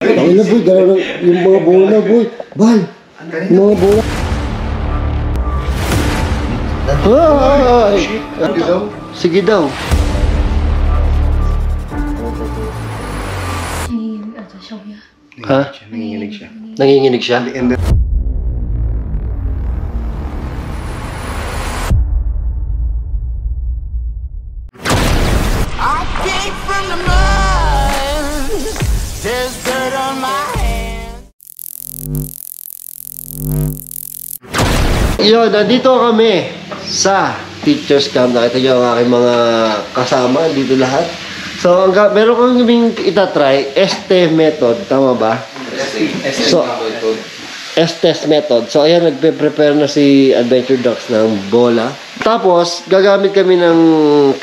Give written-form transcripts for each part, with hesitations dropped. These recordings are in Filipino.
Ay na boy, gano'n yung mga bola boy. Bal, yung mga bola. Ay! Sige daw. Ha? Nanginginig siya. Nanginginig siya? Yun, nandito kami sa teacher's camp. Nakita nyo ang aking mga kasama dito lahat. So, meron kong kaming itatry, ST method. Tama ba? So, S-test method. So, ayan, nagpe-prepare na si Adventure Ducks ng bola. Tapos, gagamit kami ng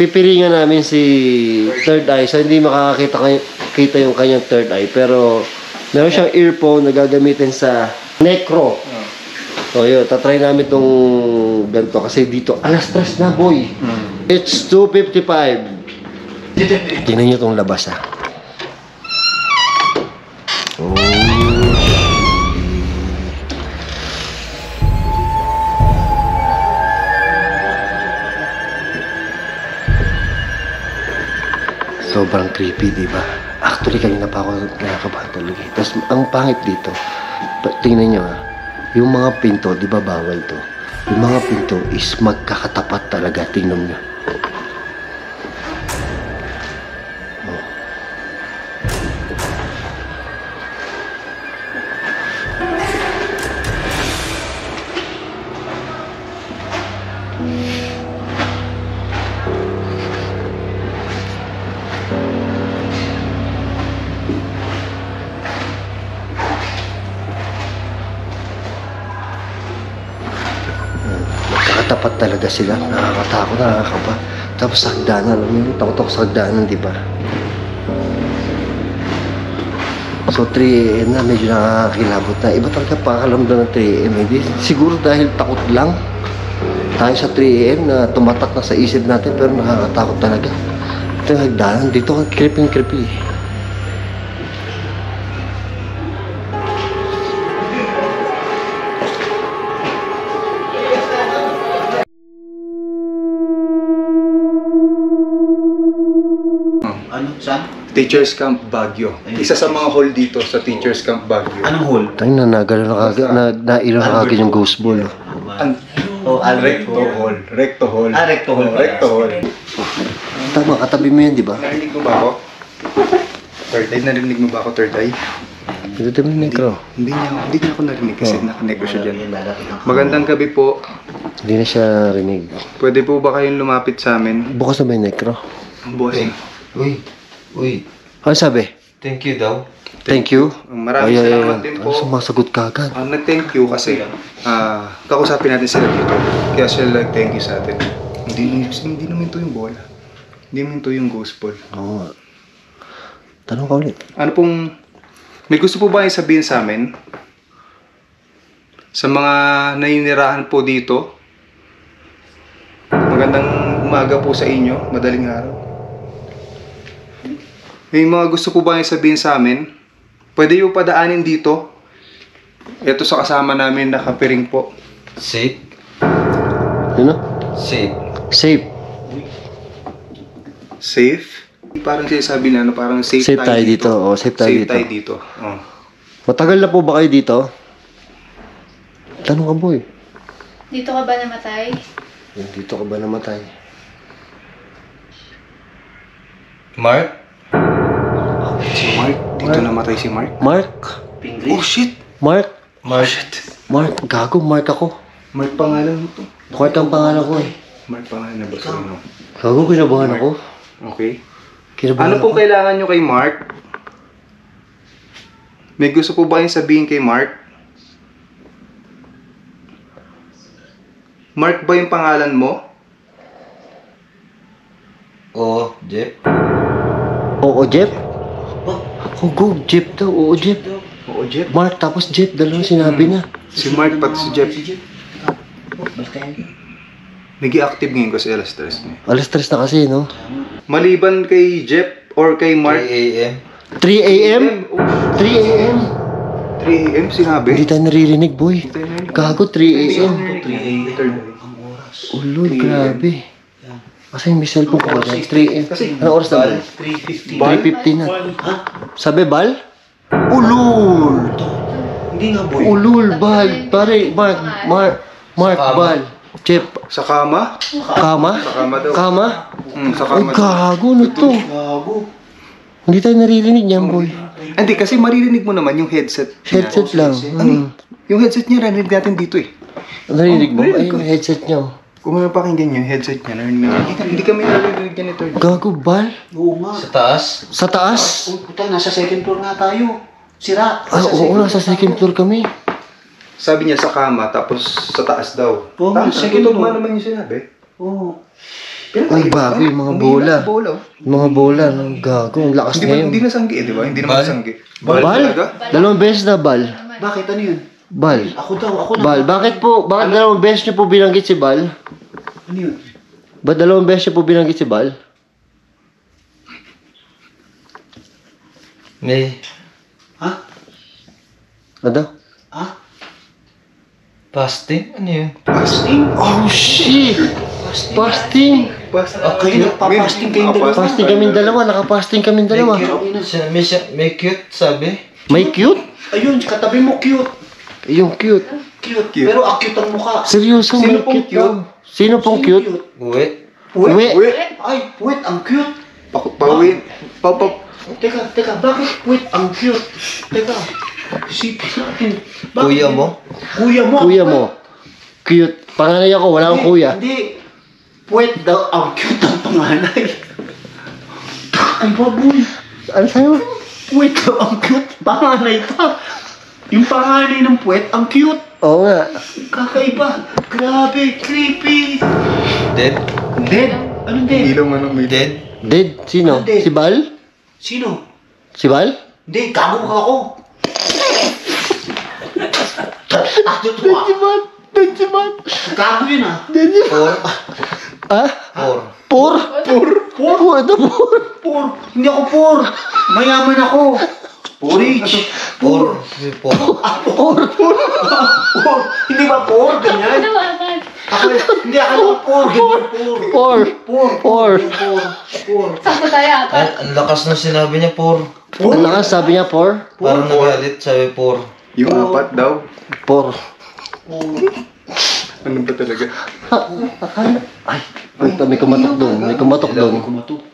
pipiringan namin si Third Eye. So, hindi makakakita yung kanyang Third Eye. Pero, meron siyang earphone na gagamitin sa necro. So, yun, tatry namin itong ganito. Kasi dito, alas 3 na, boy. It's 2:55. Tingnan nyo itong labas, ha. Oh. Sobrang creepy, di ba? Actually, kanina pa ako nakakabahan talaga. Tapos, ang pangit dito, tingnan nyo, ha. Yung mga pinto, di ba bawal to? Yung mga pinto is magkakatapat talaga. Tingnan nyo. Oh. Tapat talaga sila, nakakatakot, nakakaba. Tapos sa hagdanan, may takot ako sa hagdanan, di ba? So 3 AM na, medyo nakakakilabot na. Iba talaga pakalamdan ng 3 AM. Hindi, siguro dahil takot lang tayo sa 3 AM na tumatak na sa isip natin, pero nakakatakot talaga. Ito yung hagdanan, dito ka creepy. Teachers Camp Baguio. Isa sa mga hall dito sa Teachers Camp Baguio. Anong hall? Tayo na nagalaw na kagad, nailaw na kagad yung ghost ball. Recto Hall. Recto Hall. Recto Hall. Recto Hall. Tama, katabi mo yun, di ba? Narinig mo ba ako? Third eye, narinig mo ba ako, third eye? Ito tabi yung necro. Hindi niya ako narinig kasi nakanegro siya dyan. Magandang gabi po. Hindi na siya rinig. Pwede po ba kayong lumapit sa amin? Bukas na ba yung necro? Bossing. Uy. Ano sabi? Thank you daw. Thank you. Maraming salamat din po. Sumasagot ka agad. Nag-thank you kasi kakusapin natin sila dito. Kaya sila nag-thank you sa atin. Hindi naman ito yung bola. Hindi naman ito yung ghost ball. Oo. Tanong ka ulit. Ano pong... May gusto po ba yung sabihin sa amin? Sa mga naninirahan po dito. Magandang umaga po sa inyo. Madaling araw. May mga gusto po ba yung sabihin sa amin? Pwede yung padaanin dito. Ito sa kasama namin nakapiring po. Safe? Ano? Safe. Safe. Safe? Parang sinasabi na, parang safe tayo dito. Oh, safe tayo dito. Safe tayo dito. Oh. Matagal na po ba kayo dito? Tanong ka, boy. Dito ka ba namatay? Dito ka ba namatay? Mark? Si Mark. Dito namatay si Mark. Mark? Oh shit! Mark? Mark? Mark? Gago, Mark ako. Mark pangalan mo to. Mark ang pangalan ko eh. Mark pangalan na ba sa ano? Gago, kinabahan ako. Okay. Kinabahan Ano ako. pong kailangan nyo kay Mark? May gusto po ba yung sabihin kay Mark? Mark ba yung pangalan mo? Oo, Jeff. Oo, Jeff? Oh, go, Jeff daw. Oo, Jeff. Oo, Jeff. Mark, tapos Jeff. Dalawang sinabi niya. Si Mark pati si Jeff. Nag-i-active ngayon kasi alas 3 niya. Alas 3 na kasi, no? Maliban kay Jeff or kay Mark, 3 AM. 3 a.m.? 3 a.m.? 3 a.m. sinabi? Hindi tayo naririnig, boy. Gago, 3 a.m. 3 a.m. ang oras. Oh, Lord, grabe. Kasi may cellphone ko ba dyan? 3 a.m. Anong oras na ba? 3:50. 3:50 na. Ha? Sabi, Bal? Ulul! Hindi nga boy. Ulul, Bal. Pare, Mark, Bal. Chip, Sa kama? kama? Sa kama daw. Kama? Sa Ay, kama. gago, ano to? Gago. Hindi tayo naririnig niyan, boy. Hindi, kasi maririnig mo naman yung headset. Headset lang. Yung headset niya, narinig natin dito eh. Narinig mo? Ay, yung headset niya. Kung may pakinggan yung headset niya, narinig natin. Hindi kami narinig ganito. Gago, Bal? Oo nga. Sa taas? Sa taas? Oh, puta, nasa second floor nga tayo. Sira. Ah, oo, nasa second floor kami. Sabi niya sa kama, tapos sa taas daw. Oo, Tama, second totoo floor. naman yung sinabi. Oo. Ay, bago yung mga bola. Bola. Mga bola, ng gago. Ang lakas Hindi ba, ngayon. hindi nasanggi eh, di ba? Hindi naman Bal? nasanggi. Bal? talaga? Dalawang beses na, Bal. Bakit? Ano yun? Bal. Ako na. Bal, bakit dalawang beses niyo po binanggit si Bal? Ano yun? Ba't dalawang beses niyo po binanggit si Bal? May Ha? Ano? Ha? fasting? Ano yun? Fasting? Oh, shit! Fasting! Kayo nagpa-fasting kayong dalawa. Fasting kaming dalawa, nakapasting kaming dalawa. May cute sabi. May cute? Ayun, katabi mo cute. Yung cute. Cute. Pero cute ang mukha. Seryoso, Sino may pong cute daw. Sino pong cute? Uwi. Puwet? Uwi. Uwi. Ay, puwet ang cute. Pawin. Teka, bakit puwet ang cute? Teka, isipin natin. Bakit Kuya yun? mo? Kuya mo? Kuya mo. Cute. Panganay ako, wala akong kuya. Hindi. Puwet daw ang cute ang panganay. Ay, baboy. Ano sa'yo? Puwet daw ang cute. Panganay pa. Yung panganay ng puwet ang cute. Oo nga. Kakaiba. Grabe, creepy. Dead? Dead? Anong dead? Ilong ano may Dead? Dead? Sino? Dead. Si Bal? Sino? Si Bal? Hindi, gago ka ako. Totoo ka. Dead si Bal. Gago yun ah. Dead si Bal. Four? Ah? Four? Por? Por? Ito por. Poor. Hindi ako poor. Mayaman ako. Rich. Four? Four? Poor. Hindi ba poor? Ganyan. Ako, hindi ako poor. Ganyan poor. Por. Poor. Por. Poor. Sakto tayo ata. Ang lakas na sinabi niya, four. Ang lakas, sabi niya por. Parang nagalit, sabi four. Yung apat daw. Por. Ano ba talaga? Ay, ito, may kumatok doon. May kumatok doon.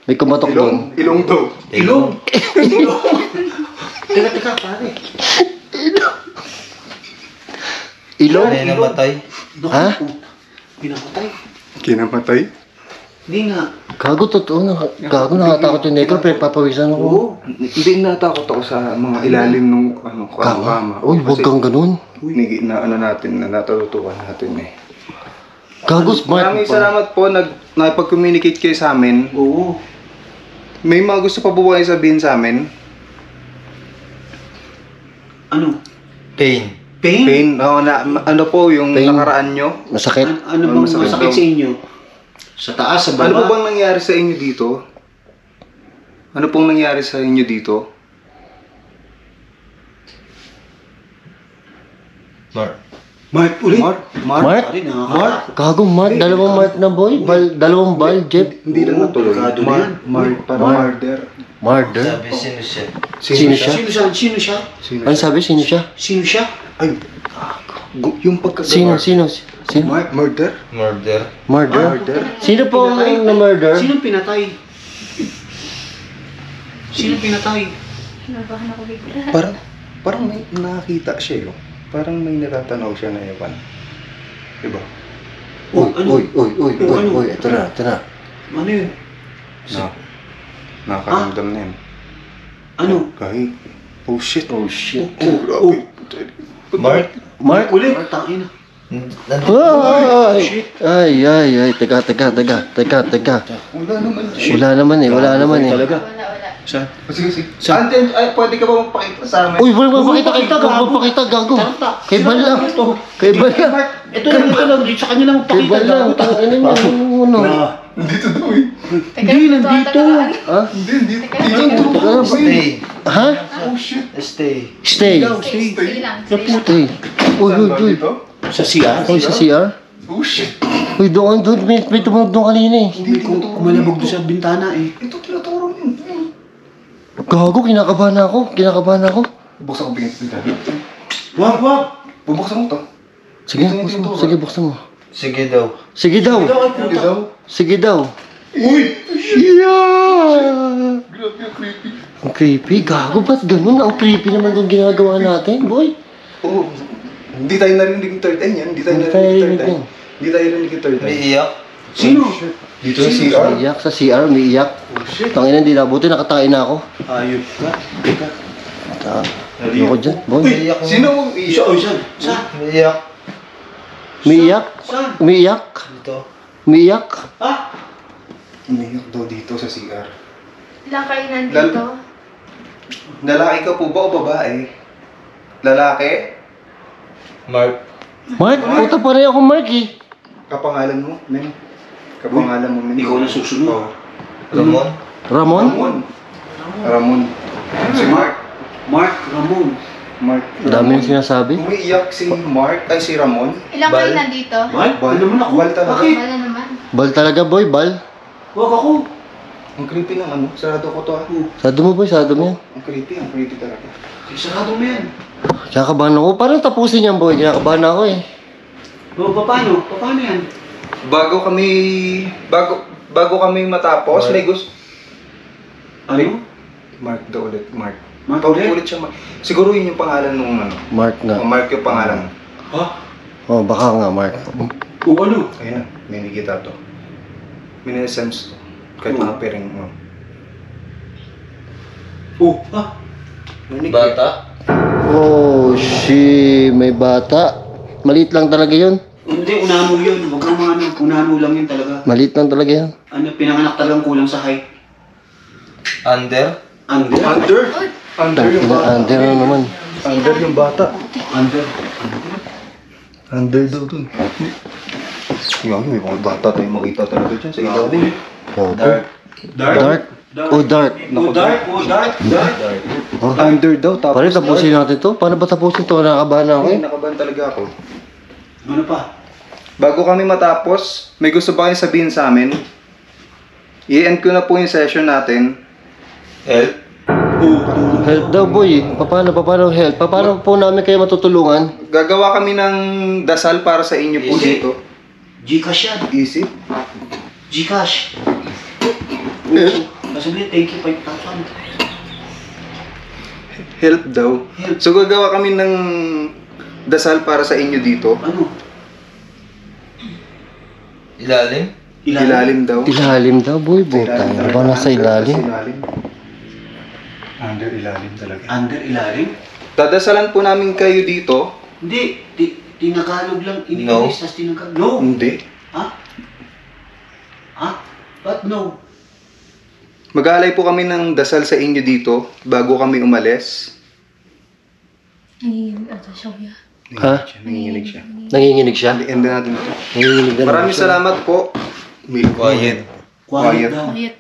May kumatok doon. Ilong daw. Ilong. Teka, pare. Ilong? May namatay. Ha? Pinamatay. Kinamatay? Hindi nga. Gago, totoo. Gago, nakatakot yung negro. Pero papawisan ako. Oo. Hindi natakot ako sa mga ilalim ng kama. Uy, huwag kang ganun. Na ano natin, na natututukan natin eh. Gago, smart. Maraming salamat po, nakipag-communicate kayo sa amin. Oo. May mga gusto pa po kayo sabihin sa amin? Ano? Pain. Pain? Pain, ano po yung Pain. nakaraan nyo? Masakit. Ano bang Masakit masakit daw. sa inyo? Sa taas, sa baba? Ano po bang nangyari sa inyo dito? Ano pong nangyari sa inyo dito? Mark. Mark ulit? Mark? Mark? Pare, nakaka- Gago, Mark. Dalawang Mark na boy. Dalawang Bal, Jeff. Hindi lang natuloy. delikado na yan. Parang murder. Murder. Sabi, sino siya? Sino siya? Sino siya? Ano sabi? Sino siya? Sino siya? Ay, yung Sino? Sino? Murder? Murder. Murder? Murder? Sino po ang na-murder? Sino pinatay? Sino pinatay? Nabahan ako bigla. Parang may nakakita siya yun. Parang may natatanaw siya na ewan. Diba? Oh, ano? Uy. Ito na. Ano yun? Nakakaramdam na yun. Ano? Kahit, oh shit. Oh, shit. Oh. Mark? Mark? Ulit? Tangina. Ay. Teka. Wala naman. Wala naman eh. Talaga? Wala. Saan? Sige. Ante, pwede ka ba magpakita sa amin? Uy, wala magpakita, gago. Kay Bal lang. Kay Bal lang. Ito lang. Dito sa kanya lang Kay Bal lang. pakita. Tangina niya. Ano? Dito daw eh. Teka, Hindi, ito ang nandito. tagaan. Ha? Hindi, dito. Teka, teka. Stay. Ha? Oh shit. Stay. Stay. Stay, stay lang. Stay lang. Stay. Uy, Saan uy, ba uy. dito? Sa CR. Uy, sa CR? Oh shit. Uy, doon. May tumunog doon kanina eh. Hindi ko kumalabog doon sa bintana eh. Ito tinuturo yun. Gago, kinakabahan ako. Buksan ko pinag. Wag, wag! Bubuksan mo to. Sige, Ito, buksan mo. ito. Sige, buksan mo. Sige daw. Sige daw. Hindi daw. Sige daw. Uy! Yeah! Grabe yung creepy. Ang creepy. Gago, ba't ganun? Ang creepy naman itong ginagawa natin, boy. Oo. Hindi tayo narinig yung third eye yan. Hindi tayo Hindi tayo narinig yung third narinig eye. yan. Hindi tayo narinig yung third May eye. iyak. Sino? Dito sa CR. Iyak sa CR, may iyak. Oh shit. Tangina, hindi na. Buti nakatayin na ako. Ayop ka. Teka. Ano ko dyan, boy? May iyak. Sino mong Isa, iyak? oh, saan? Saan? May iyak. May iyak? Saan? May iyak? Dito. May iyak? Ha? Umiyak daw dito sa CR. Ilang kayo nandito? Lalaki ka po ba o babae? Lalaki? Mark. Mark, puta pa rin ako, Mark eh. Kapangalan mo, men. Kapangalan mo, men. Ikaw na susunod. Oo. Ramon. Ramon? Ramon. Ramon. Si Mark. Mark Ramon. Mark. Dami yung sinasabi. Umiiyak si Mark, ay si Ramon. Ilang Bal. kayo nandito? Bal? Ano naman ako? Bal talaga. Bakit? Wala naman. Bal talaga, boy, bal. Wag ako. Ang creepy ng ano, sarado ko to ah. Sado mo, boy, sado mo yan. Ang creepy talaga. Sarado mo yan. Kinakabahan ako. Paano tapusin yan, boy? Kinakabahan ako eh. O, paano? Paano yan? Bago kami matapos, may gusto. Ano? Mark daw ulit, Mark. Mark Paulit siya, Mark. Siguro yun yung pangalan nung ano. Mark nga. Mark yung pangalan. Ha? Oh, baka nga, Mark. O ano? Ayun na, may nagkita to. May sense to. Kahit mga pering, oh. O, ha? Bata. Oh, may bata. Maliit lang talaga yun. Hindi, unano yun. Huwag kang ano. Unano lang yun talaga. Maliit lang talaga yan. Ano, pinanganak talagang kulang sa height. Under. Under? Under! Under yung bata. Under na naman. Under yung bata. Under. Under daw dun. Yung may mga bata tayo makita talaga dyan sa ilalim. Oh, Dark. Dark? Oh, dark. O, dark. O, dark. Dark. Oh. Under daw, tapos Pare, tapusin natin to. Paano ba tapusin to? Nakakabahan ako eh. Nakaban talaga ako. Ano pa? Bago kami matapos, may gusto ba kayo sabihin sa amin? I-end ko na po yung session natin. Help. Help daw, boy. Paano help? Paano po namin kayo matutulungan? Gagawa kami ng dasal para sa inyo po Easy. dito. Gcash yan. Easy. Gcash. Sasabihin, thank you, 5,000. Help daw. So gagawa kami ng dasal para sa inyo dito. Ano? Ilalim. Ilalim daw. Ilalim daw, boy. Buta. Ano ba nasa ilalim? Under ilalim talaga. Under ilalim? Dadasalan po namin kayo dito. Hindi. Tinagalog lang. No. Inilis, tas tinagalog. No. Hindi. Ha? Ha? But no. Mag-aalay po kami ng dasal sa inyo dito bago kami umalis. Nanginginig ata siya, kuya. Ha? Nanginginig siya. Nanginginig siya? End na natin ito. Nanginginig na naman Maraming siya. salamat po. Quiet. Quiet Quiet. daw. Quiet.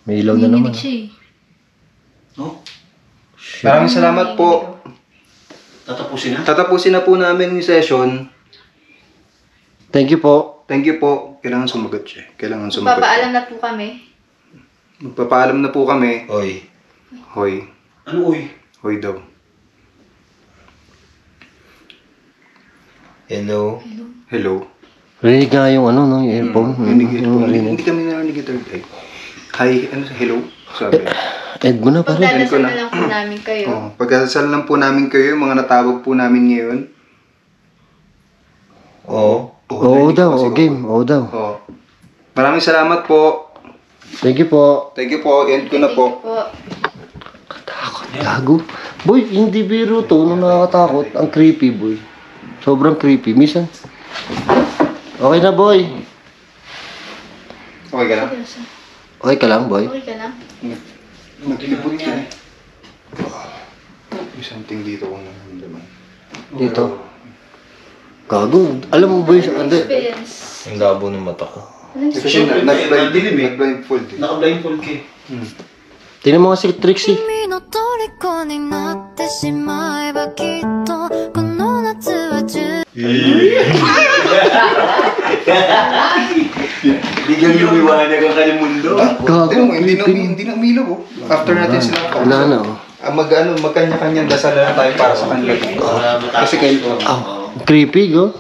May ilaw na naman. Nanginginig siya eh. No? Maraming salamat po. Tatapusin na? Tatapusin na po namin yung session. Thank you po. Thank you po. Kailangan sumagot siya. Kailangan sumagot. Papaalam na po kami. Magpapaalam na po kami. Oy. Hoy. Ano, uy? Hoy daw. Hello. Hello. Rinig nga yung ano, no, yung earphone. Yung rinig. Hindi kami narinig yung third eye. Hi. Ano sa hello? Sabi. Ed mo na pare. Pagdadasal na lang po namin kayo. Oh, pagkasal lang po namin kayo, yung mga natawag po namin ngayon. Oo. Oo narinig daw, ko kasi oo game. Oo daw. Oh. Maraming salamat po. Thank you po. Thank you po. End ko na Thank you po. Takot, gago. Boy, hindi biro to. Nung nakakatakot, ang creepy, boy. Sobrang creepy. Minsan. Okay na, boy. Okay ka na? Okay ka lang, boy? Okay ka lang? Naglibot ka eh. May something dito kung nararamdaman. Dito. Gago. Alam mo, boy, hindi. Experience. Ang labo ng mata ko. Kasi nag-blindfold eh. Naka-blindfold ka eh. Tingnan mo nga si Trixie. 君の虜になってしまえばきっとこの夏は充 Biglang lumiwanag ang kanimundo. Tignan mo, hindi na umilaw oh. After natin silang Wala na, oh. magkanya-kanyang dasal na lang tayo para sa kanila. Kasi kayo, Creepy, go.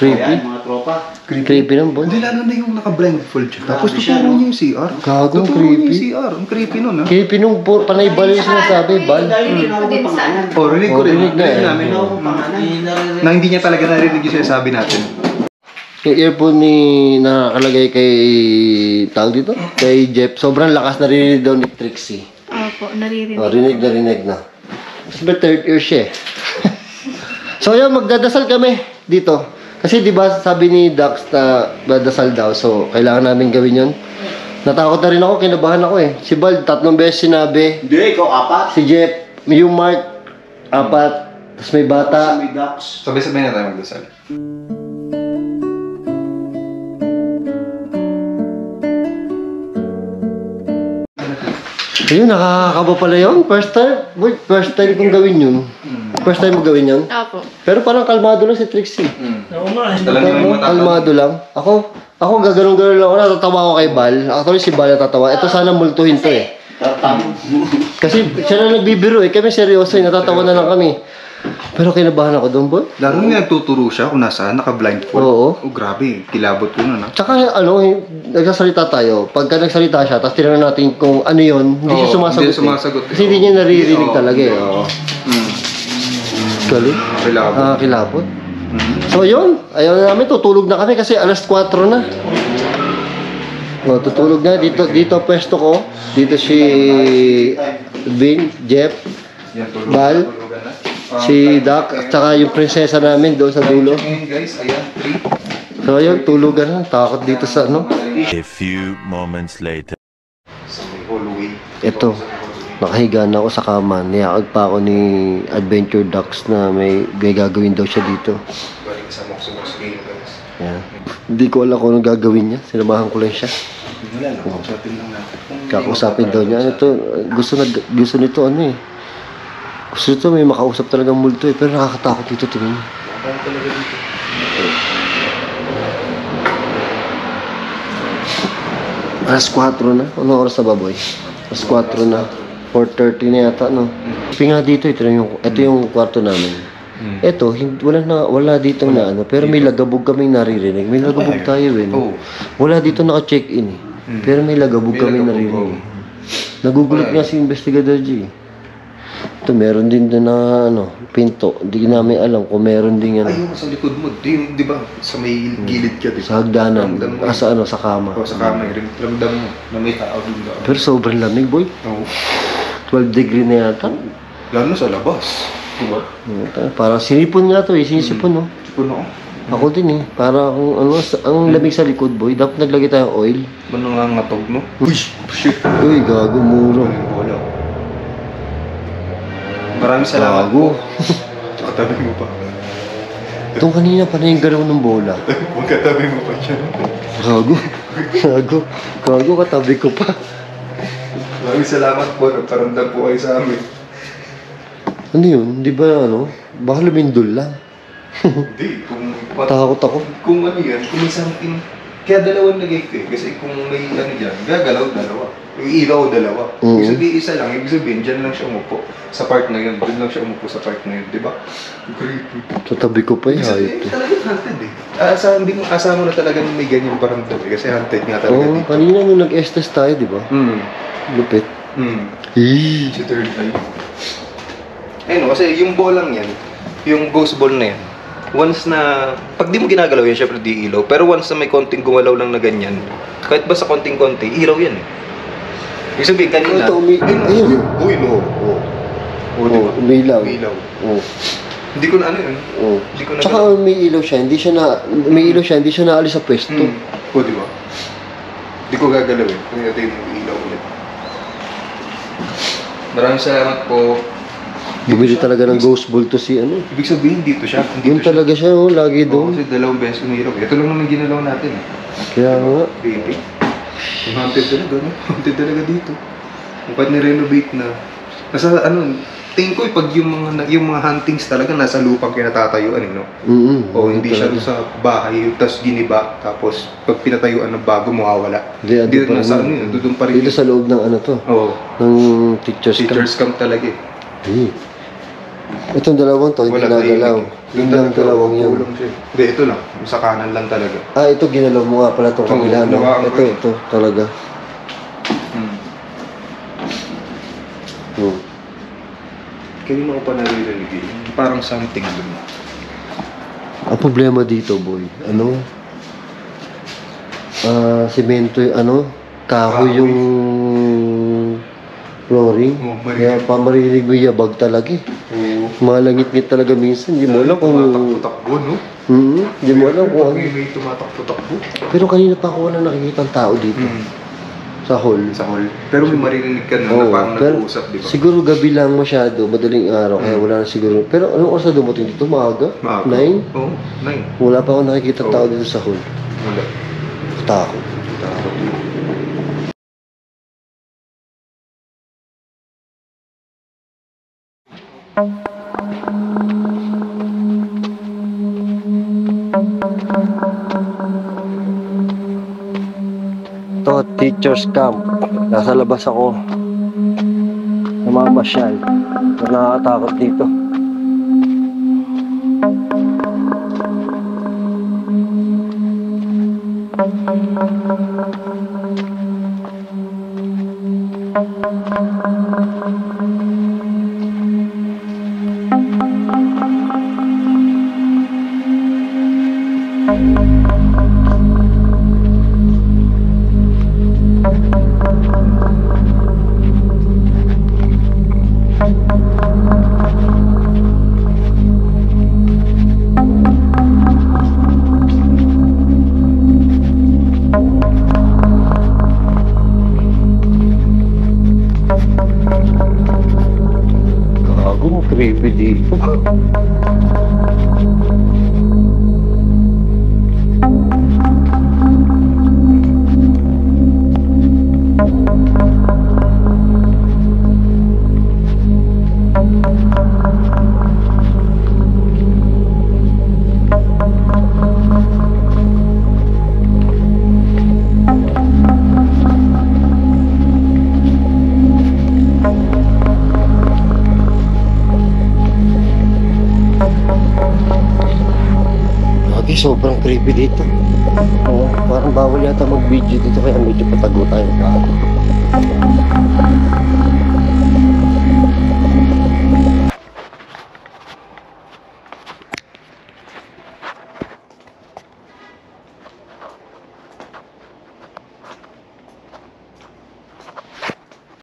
Creepy. Mga tropa. Creepy ng boy. hindi lalo na yung naka-blindfold siya. Tapos tuturo niya yung CR. Gago, Tuturo niya creepy. yung CR. Ang creepy nun, ha? Creepy nung panay bal yung sinasabi, bal. Dahil hindi na ako pangalan. Oh, rinig ko rin. Rinig na eh. Namin ako pangalan. Na hindi niya talaga narinig yung sinasabi natin. Yung earphone ni nakakalagay kay tawag dito, kay Jeff, sobrang lakas na rinig daw ni Trixie. Opo, naririnig. Oh, rinig na. Mas ba third ear siya eh. So yun, magdadasal kami dito. Kasi di ba sabi ni Dax na magdadasal daw, so kailangan namin gawin yun. Natakot na rin ako, kinabahan ako eh. Si Bal, 3 beses sinabi. Hindi, ikaw apat. Si Jeff, yung Mark, 4. Tapos may bata. May ducks. Sabay-sabay na tayo magdasal. Ayun, nakakakaba pala yun. First time kong gawin yun. First time mo gawin yun. Opo. Pero parang kalmado lang si Trixie. Oo nga. Talagang yung mata. Kalmado lang. Ako gaganong-ganon lang ako. Natatawa ako kay Bal. Actually si Bal natatawa. Ito sana multuhin to eh. Kasi siya na nagbibiro eh. Kami seryoso eh. Natatawa na lang kami. Pero kinabahan ako doon, boy. Lalo nga nagtuturo siya kung nasaan, naka-blindfold. Oo. Oh, grabe. Kilabot ko nun, ha? Tsaka nagsasalita tayo. Pagka nagsalita siya, tapos tinanong natin kung ano yun, hindi siya Oo, sumasagot. hindi sumasagot eh. Kasi hindi niya naririnig Oo, talaga eh. hindi. Oo. Galing. Kilabot. Kilabot. So yun, ayaw na namin, tutulog na kami kasi alas 4 na. Tutulog na. Dito pwesto ko. Dito si Vin, Jeff, Yan, tulog. Bal, Tulugan na. si Doc, at saka yung prinsesa namin doon sa dulo. Ngayon, guys, ayan. 3. So ayun, tulugan na. Takot dito sa ano. A few moments later. Sa may hallway. Ito, nakahiga na ako sa kama. Niyakag pa ako ni Adventure Ducks na may gagawin daw siya dito. Galing sa Moxos game, guys. Yan. Hindi ko alam kung anong gagawin niya. Sinamahan ko lang siya. Wala lang, kausapin lang natin. Kakausapin daw niya. Ano to? Gusto nito ano eh. Gusto nito may makausap talagang multo eh. Pero nakakatakot dito tingin. Parang talaga dito. Alas 4 na. Anong oras na ba, boy? Alas 4 na. 4:30 na yata, no? Kasi nga dito, ito yung kwarto namin. Ito, wala dito na ano. Pero may lagabog kaming naririnig. May lagabog tayo eh. No? Oo. Wala dito naka-check-in eh. Pero may lagabog kaming naririnig. Nagugulat nga si Investigador G. Ito, meron din doon na ano, pinto. Hindi namin alam kung meron din ano. Ayun, sa likod mo. Di ba? Sa may gilid ka, di ba? Sa hagdanan. Ramdam mo. Sa kama. O, sa kamay. Ramdam mo na may tao din doon. Pero sobrang lamig, boy. Oo. 12 degree na yata. Lalo na sa labas. Di ba? Parang sinipon nga to eh. Sinisipon, no? Puno. Ako din eh. Para kung ano, ang lamig sa likod, boy. Dapat naglagay tayong oil. Ano nga ngatog, no? Uy! Shit! Uy, gago, muro. Wala. Maraming salamat Gago. po. Katabi mo pa. Itong kanina pa na yung galaw ng bola. Magkatabi mo pa siya. Gago. Gago, katabi ko pa. Maraming salamat po. Nagparamdam po kayo sa amin. Ano yun? Di ba ano? Baka lumindol lang. Hindi. Takot ako. Kung ano yan, kung may something. Kaya dalawang nag-egg eh. Kasi kung may ano dyan, gagalaw dalawa. Yung ilaw dalawa. Oo. Ibig sabihin isa lang. Ibig sabihin, dyan lang siya umupo. Sa part na yun. Doon lang siya umupo sa part na yun. Di ba? Creepy. Katabi ko pa yung Ibig sabihin, hayop to. talagang haunted eh. Asahan mo na talaga na may ganyan paramdam eh. Kasi haunted nga talaga Oo, dito. kanina nung nag-estes tayo, di ba? Lupit. Eee. Si third eye. Ayun, kasi yung bolang yan, yung ghost ball na yan, once na, pag di mo ginagalaw yan, syempre di ilaw. Pero once na may konting gumalaw lang na ganyan, kahit ba sa konting-konti, ilaw yan eh. Ibig sabihin, kanina, Ito, ayun. uy, no. Oo, diba? umilaw. Umilaw. Oo. Hindi ko na ano yun. Oo. Hindi ko na Tsaka may ilaw siya, hindi siya naalis sa pwesto. O, di ba? Hindi ko gagalaw eh. Kung natin yung ilaw ulit. Maraming salamat po. Bumili talaga ng ghost ball to si ano. Ibig sabihin, dito siya. Yun talaga siya, oh, lagi Oo, doon. kasi dalawang beses umirap. Ito lang naman ginalaw natin. Kaya nga. Baby. Yung haunted talaga, no? Haunted talaga dito. Kung ba't nirenovate na. Nasa, tingin ko, pag yung mga huntings talaga, nasa lupang kinatatayuan, no? O hindi siya doon sa bahay, tapos giniba, tapos pag pinatayuan ng bago, mawawala. Hindi, Dito nasa doon pa rin. Dito sa loob ng ano to. Oo. Ng teacher's camp. Teacher's camp talaga eh. Itong dalawang to, hindi nagalaw. Yung lang dalawang yun. Hindi, ito lang. Sa kanan lang talaga. Ah, ito ginalaw mo nga pala itong kabila, no? Ito, talaga. Kanina ko pa naririnig eh. Parang something doon. Ang problema dito, boy, semento, kahoy yung flooring. Oh, Kaya pa marinig mo yung yabag talaga eh. Oo. Malangit-ngit talaga minsan. Hindi mo alam kung... Tumatakbo-takbo, no? Hindi mo alam kung ano. May tumatakbo-takbo. Pero kanina pa ako wala nakikita ng tao dito. Sa hall. Sa hall. Pero may maririnig ka na Oo, parang pero nag-uusap, di ba? siguro gabi lang masyado, madaling araw, kaya wala na siguro. Pero anong oras na dumating dito? Maaga? Maaga. 9? Oo, 9. Wala pa ako nakikita tao dito sa hall. Wala. Takot. Takot. Ito, teacher's camp. Nasa labas ako. Namamasyal. Nakakatakot dito. Gago, creepy dito. Lagi, sobrang creepy dito. Oo, parang bawal yata mag-video dito kaya medyo patago tayo.